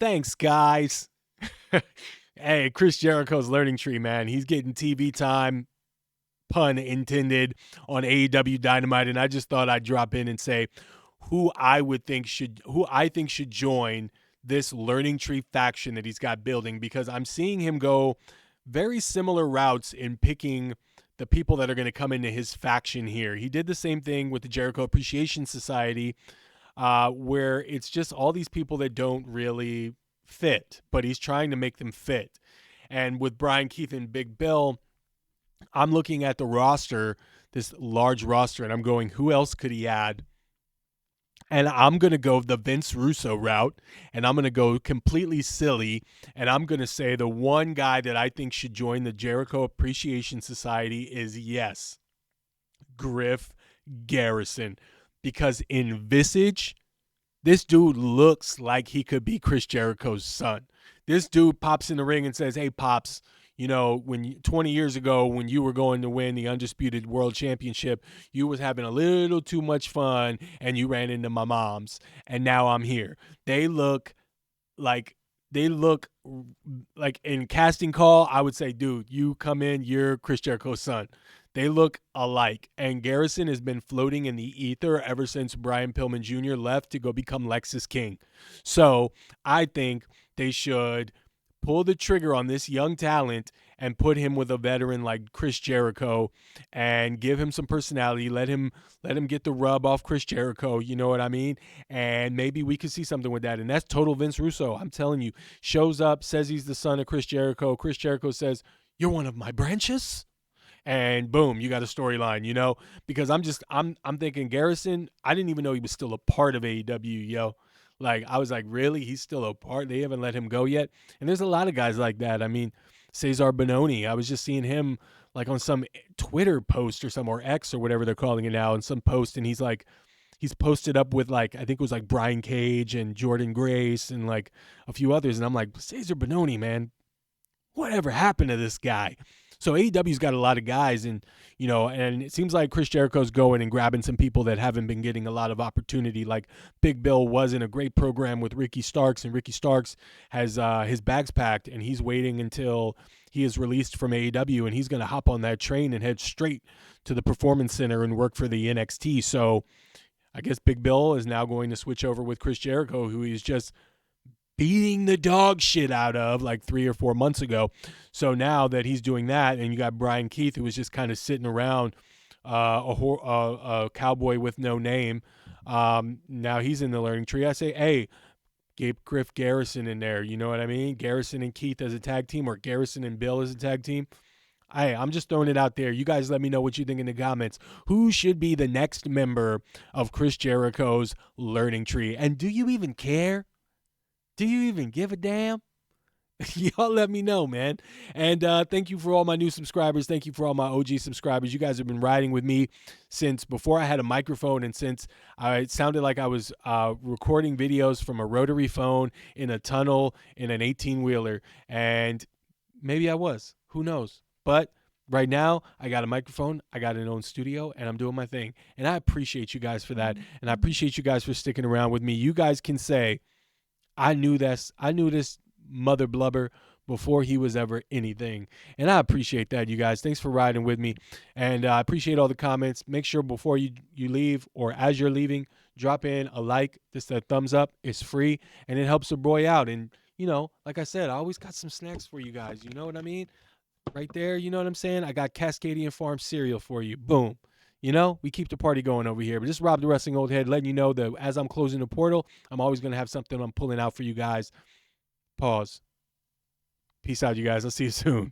Thanks, guys. Hey, Chris Jericho's learning tree, man. He's getting TV time, pun intended, on AEW Dynamite, and I just thought I'd drop in and say who I think should join this learning tree faction that he's got building, because I'm seeing him go very similar routes in picking the people that are going to come into his faction here. He did the same thing with the Jericho Appreciation Society, where it's just all these people that don't really fit, but he's trying to make them fit. And with Brian Keith and Big Bill, I'm looking at the roster, this large roster, and I'm going, who else could he add? And I'm going to go the Vince Russo route, and I'm going to go completely silly, and I'm going to say the one guy that I think should join the Jericho Appreciation Society is, yes, Griff Garrison. Because in Visage, this dude looks like he could be Chris Jericho's son. This dude pops in the ring and says, hey, Pops, 20 years ago when you were going to win the Undisputed World Championship, you was having a little too much fun and you ran into my mom's, and now I'm here. They look like in casting call, I would say, dude, you come in, you're Chris Jericho's son. They look alike. And Garrison has been floating in the ether ever since Brian Pillman Jr. left to go become Lexus King. So I think they should pull the trigger on this young talent and put him with a veteran like Chris Jericho and give him some personality. Let him get the rub off Chris Jericho, you know what I mean? And maybe we could see something with that. And that's total Vince Russo. I'm telling you, shows up, says he's the son of Chris Jericho. Chris Jericho says, you're one of my branches? And boom, you got a storyline, because I'm thinking Garrison, I didn't even know he was still a part of AEW, yo. Like, I was like, really? He's still a part? They haven't let him go yet? And there's a lot of guys like that. I mean, Cesar Bononi, I was just seeing him like on some Twitter post or X or whatever they're calling it now, in some post, and he's posted up with, like, I think it was like Brian Cage and Jordan Grace and like a few others. And I'm like, Cesar Bononi, man, whatever happened to this guy? So AEW's got a lot of guys, and it seems like Chris Jericho's going and grabbing some people that haven't been getting a lot of opportunity. Like Big Bill was in a great program with Ricky Starks, and Ricky Starks has his bags packed, and he's waiting until he is released from AEW, and he's going to hop on that train and head straight to the Performance Center and work for the NXT. So I guess Big Bill is now going to switch over with Chris Jericho, who he's just beating the dog shit out of like 3 or 4 months ago. So now that he's doing that, and you got Brian Keith, who was just kind of sitting around, a cowboy with no name, now he's in the learning tree. I say, hey, get Griff Garrison in there. You know what I mean? Garrison and Keith as a tag team, or Garrison and Bill as a tag team. I'm just throwing it out there. You guys let me know what you think in the comments. Who should be the next member of Chris Jericho's learning tree? And do you even care? Do you even give a damn? Y'all let me know, man. And thank you for all my new subscribers. Thank you for all my OG subscribers. You guys have been riding with me since before I had a microphone, and since it sounded like I was recording videos from a rotary phone in a tunnel in an 18-wheeler. And maybe I was. Who knows? But right now, I got a microphone, I got an own studio, and I'm doing my thing. And I appreciate you guys for that. And I appreciate you guys for sticking around with me. You guys can say, I knew this mother blubber before he was ever anything. And I appreciate that, you guys. Thanks for riding with me. And I appreciate all the comments. Make sure before you leave, or as you're leaving, drop in a like, just a thumbs up. It's free, and it helps the boy out. And, like I said, I always got some snacks for you guys. You know what I mean? Right there, you know what I'm saying? I got Cascadian Farm cereal for you. Boom. We keep the party going over here. But just Rob the Wrestling Old Head letting you know that as I'm closing the portal, I'm always going to have something I'm pulling out for you guys. Pause. Peace out, you guys. I'll see you soon.